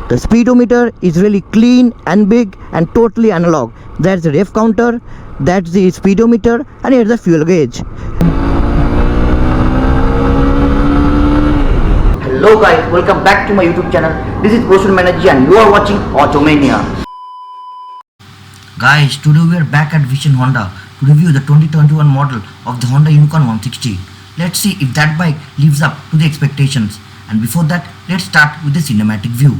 The speedometer is really clean and big and totally analog. That's the ref counter, that's the speedometer, and here's the fuel gauge. Hello guys, welcome back to my YouTube channel. This is Boston Manager and you are watching Automania. Guys, today we are back at Vision Honda to review the 2021 model of the Honda Unicorn 160. Let's see if that bike lives up to the expectations. And before that, let's start with the cinematic view.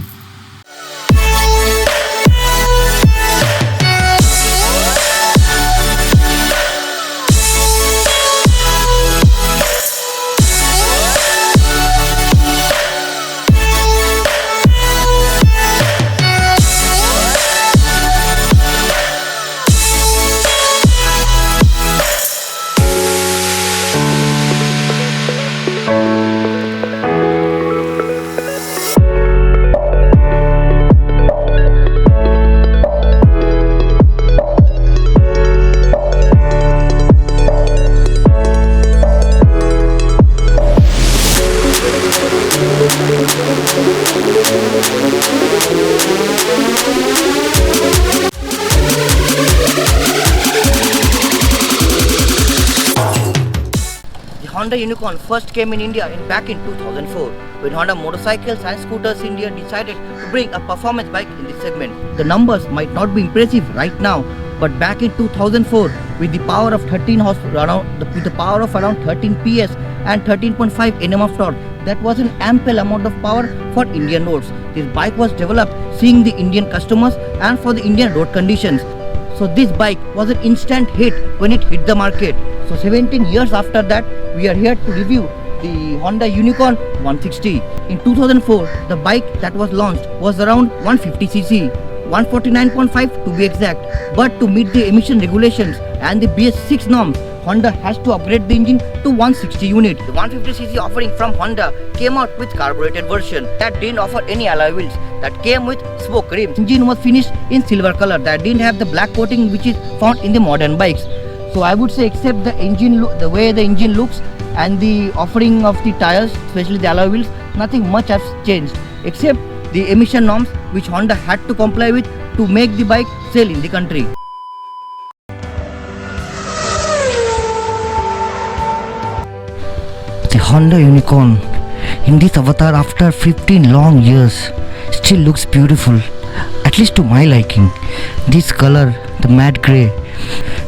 Honda Unicorn first came in India back in 2004 when Honda Motorcycles and Scooters India decided to bring a performance bike in this segment. The numbers might not be impressive right now, but back in 2004 with the power of 13 horsepower, with the power of around 13 PS and 13.5 Nm of torque, that was an ample amount of power for Indian roads. This bike was developed seeing the Indian customers and for the Indian road conditions. So this bike was an instant hit when it hit the market. So 17 years after that, we are here to review the Honda Unicorn 160. In 2004, the bike that was launched was around 150cc, 149.5 to be exact. But to meet the emission regulations and the BS6 norms, Honda has to upgrade the engine to 160 unit. The 150cc offering from Honda came out with carbureted version that didn't offer any alloy wheels, that came with spoke rims. Engine was finished in silver color that didn't have the black coating which is found in the modern bikes. So I would say except the engine the way the engine looks and the offering of the tires, especially the alloy wheels, nothing much has changed except the emission norms which Honda had to comply with to make the bike sell in the country. The Honda Unicorn in this avatar after 15 long years still looks beautiful, at least to my liking. This color, the matte grey,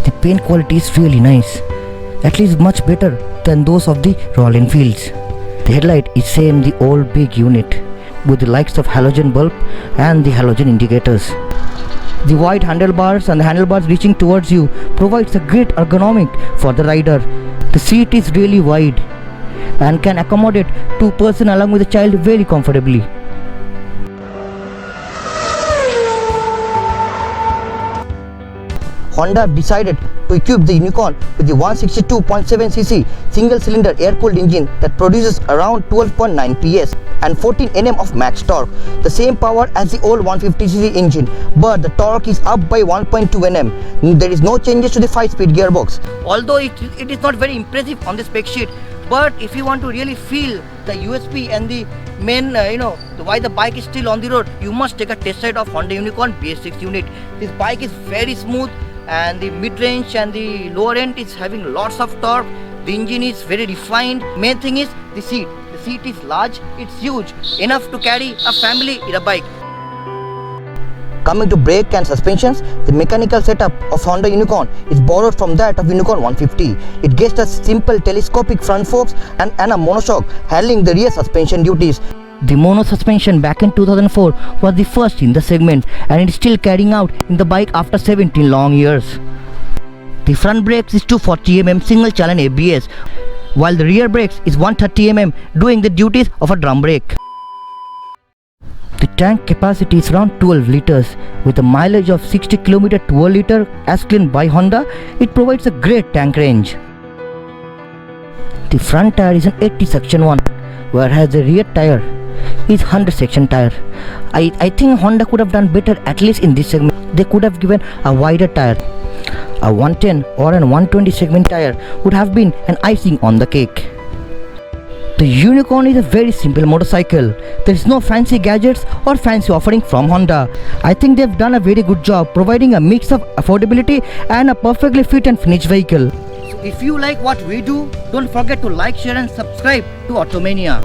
the paint quality is really nice, at least much better than those of the Royal Enfields. The headlight is same the old big unit with the likes of halogen bulb and the halogen indicators. The wide handlebars and the handlebars reaching towards you provides a great ergonomic for the rider. The seat is really wide and can accommodate two persons along with a child very comfortably. Honda decided to equip the Unicorn with the 162.7cc single-cylinder air-cooled engine that produces around 12.9 PS and 14 Nm of max torque, the same power as the old 150cc engine, but the torque is up by 1.2 Nm. There is no changes to the 5-speed gearbox. Although it is not very impressive on the spec sheet, but if you want to really feel the USP and the main, why the bike is still on the road, you must take a test ride of Honda Unicorn BS6 unit. This bike is very smooth and the mid-range and the lower end is having lots of torque. The engine is very refined. Main thing is the seat. The seat is large, it's huge, enough to carry a family in a bike. Coming to brake and suspensions, the mechanical setup of Honda Unicorn is borrowed from that of Unicorn 150. It gets a simple telescopic front forks and a monoshock handling the rear suspension duties. The mono suspension back in 2004 was the first in the segment and it is still carrying out in the bike after 17 long years. The front brakes is 240mm single channel ABS, while the rear brakes is 130mm doing the duties of a drum brake. The tank capacity is around 12 liters with a mileage of 60 km to 1 liter as claimed by Honda. It provides a great tank range. The front tire is an 80 section one, whereas the rear tire is 100 section tire. I think Honda could have done better, at least in this segment. They could have given a wider tire. A 110 or an 120 segment tire would have been an icing on the cake. The Unicorn is a very simple motorcycle. There is no fancy gadgets or fancy offering from Honda. I think they've done a very good job providing a mix of affordability and a perfectly fit and finished vehicle. So if you like what we do, don't forget to like, share and subscribe to Automania.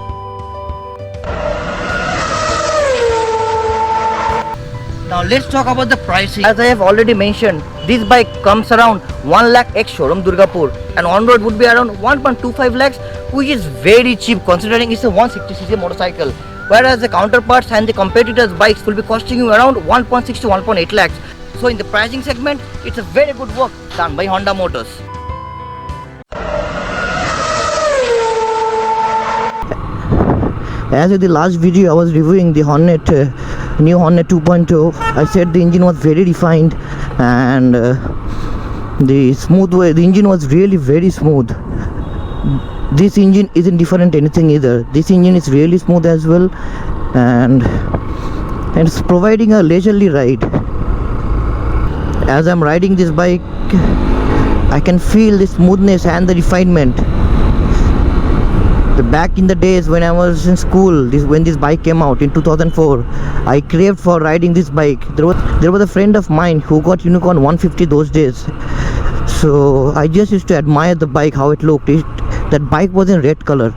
Now let's talk about the pricing. As I have already mentioned, this bike comes around 1 lakh ex showroom Durgapur and on road would be around 1.25 lakhs, which is very cheap considering it's a 160cc motorcycle. Whereas the counterparts and the competitors' bikes will be costing you around 1.6 to 1.8 lakhs. So in the pricing segment, it's a very good work done by Honda Motors. As in the last video I was reviewing the Hornet, new Hornet 2.0, I said the engine was very refined and the engine was really very smooth. This engine isn't different anything either. This engine is really smooth as well and it's providing a leisurely ride. As I'm riding this bike, I can feel the smoothness and the refinement. Back in the days when I was in school, when this bike came out in 2004, I craved for riding this bike. There was a friend of mine who got Unicorn 150 those days. So I just used to admire the bike, how it looked. That bike was in red color.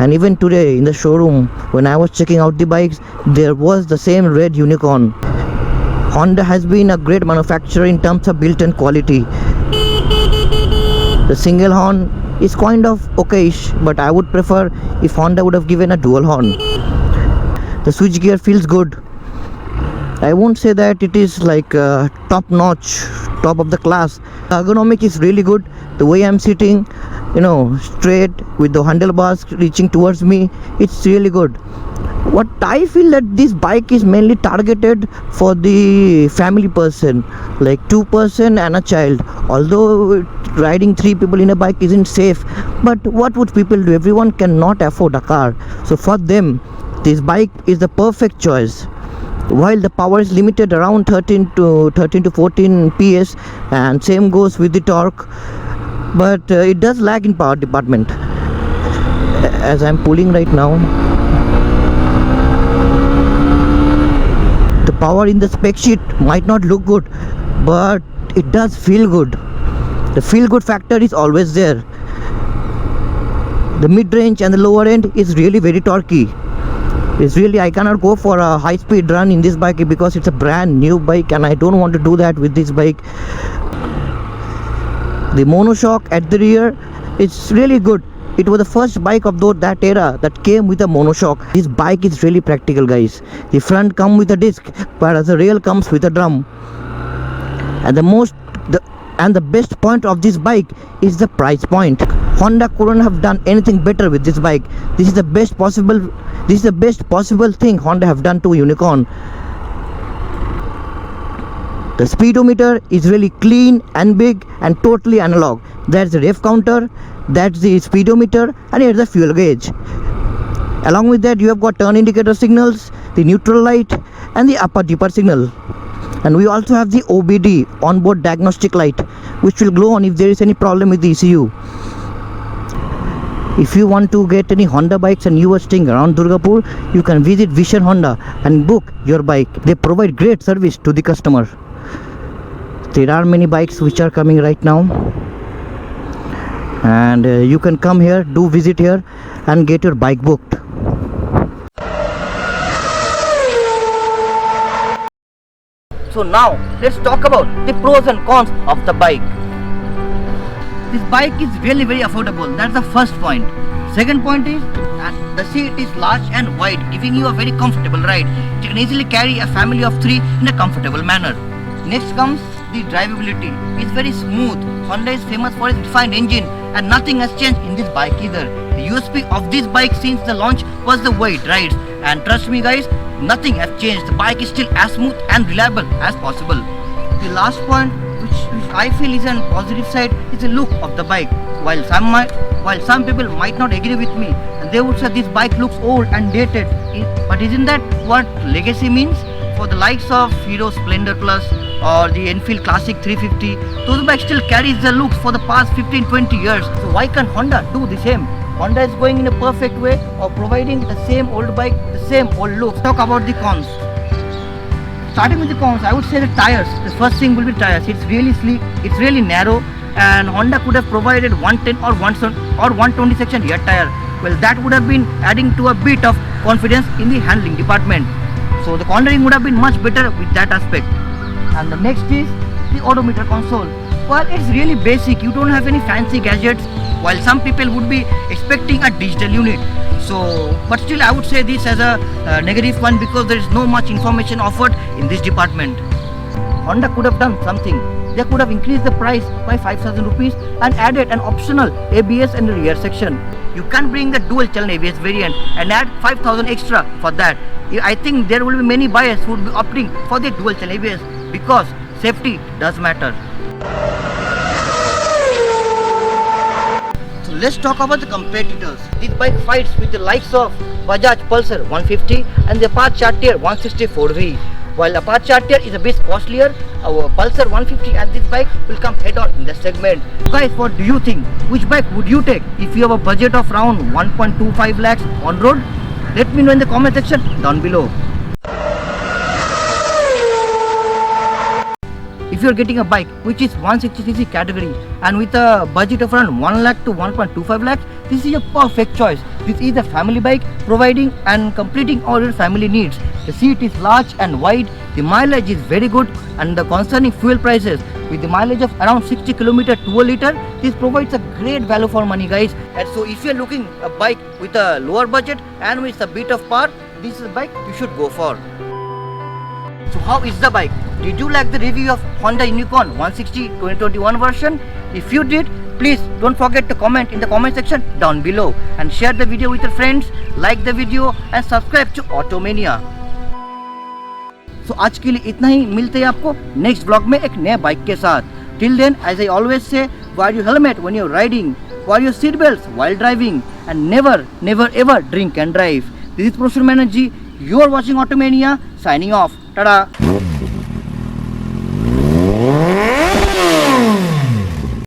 And even today in the showroom, when I was checking out the bikes, there was the same red Unicorn. Honda has been a great manufacturer in terms of built-in quality. The single horn is kind of okayish, but I would prefer if Honda would have given a dual horn. The switch gear feels good. I won't say that it is like top notch, top of the class. The ergonomic is really good. The way I'm sitting, straight with the handlebars reaching towards me, it's really good. What I feel that this bike is mainly targeted for the family person, like 2 person and a child. Although riding 3 people in a bike isn't safe, but what would people do? Everyone cannot afford a car. So for them, this bike is the perfect choice. While the power is limited around 13 to 14 PS and same goes with the torque, but it does lag in power department. As I'm pulling right now, the power in the spec sheet might not look good, but it does feel good. The feel good factor is always there. The mid range and the lower end is really very torquey. I cannot go for a high speed run in this bike because it's a brand new bike and I don't want to do that with this bike. The monoshock at the rear, it's really good. It was the first bike of that era that came with a monoshock. This bike is really practical, guys. The front comes with a disc, whereas the rear comes with a drum. And the best point of this bike is the price point. Honda couldn't have done anything better with this bike. This is the best possible thing Honda have done to Unicorn. The speedometer is really clean and big and totally analog. There's the ref counter, that's the speedometer, and here's the fuel gauge. Along with that, you have got turn indicator signals, the neutral light, and the upper dipper signal. And we also have the OBD, onboard diagnostic light, which will glow on if there is any problem with the ECU. If you want to get any Honda bikes and you are staying around Durgapur, you can visit Vision Honda and book your bike. They provide great service to the customer. There are many bikes which are coming right now, and you can come here, do visit here and get your bike booked. So now let's talk about the pros and cons of the bike. This bike is really very affordable. That's the first point. Second point is that the seat is large and wide, giving you a very comfortable ride. You can easily carry a family of 3 in a comfortable manner. Next comes the drivability. It's very smooth. Honda is famous for its refined engine and nothing has changed in this bike either. The USP of this bike since the launch was the way it rides, and trust me guys, nothing has changed. The bike is still as smooth and reliable as possible. The last point which I feel is on positive side is the look of the bike. While some people might not agree with me and they would say this bike looks old and dated, but isn't that what legacy means? For the likes of Hero Splendor Plus or the Enfield Classic 350, those bikes still carries the looks for the past 15-20 years. So why can't Honda do the same? Honda is going in a perfect way of providing the same old bike, the same old look. Talk about the cons. Starting with the cons, I would say the tires. The first thing will be tires. It's really sleek, it's really narrow, and Honda could have provided 110 or 120 section rear tire. Well, that would have been adding to a bit of confidence in the handling department. So the cornering would have been much better with that aspect. And the next is the odometer console. Well, it's really basic. You don't have any fancy gadgets, while some people would be expecting a digital unit. So, but still I would say this as a negative one, because there is no much information offered in this department. Honda could have done something. They could have increased the price by 5,000 rupees and added an optional ABS in the rear section. You can bring the dual channel ABS variant and add 5,000 extra for that. I think there will be many buyers who will be opting for the dual channel ABS, because safety does matter. So let's talk about the competitors. This bike fights with the likes of Bajaj Pulsar 150 and the Apache Chartier 164V. While Apache Chartier is a bit costlier, our Pulsar 150 and this bike will come head on in the segment. Guys, what do you think? Which bike would you take if you have a budget of around 1.25 lakhs on road? Let me know in the comment section down below. If you are getting a bike which is 160cc category and with a budget of around 1 lakh to 1.25 lakhs, this is a perfect choice. This is a family bike providing and completing all your family needs. The seat is large and wide, the mileage is very good, and the concerning fuel prices, with the mileage of around 60 km to a liter, this provides a great value for money, guys. And so if you are looking a bike with a lower budget and with a bit of power, this is a bike you should go for. So how is the bike? Did you like the review of Honda Unicorn 160 2021 version? If you did, please don't forget to comment in the comment section down below and share the video with your friends, like the video and subscribe to Automania. So आज के लिए इतना ही, मिलते हैं आपको next blog में एक नया बाइक के साथ. Till then, as I always say, wear your helmet when you're riding, wear your seat belts while driving, and never ever drink and drive. This is Professor Banerjee. You're watching Automania. Signing off. Tada.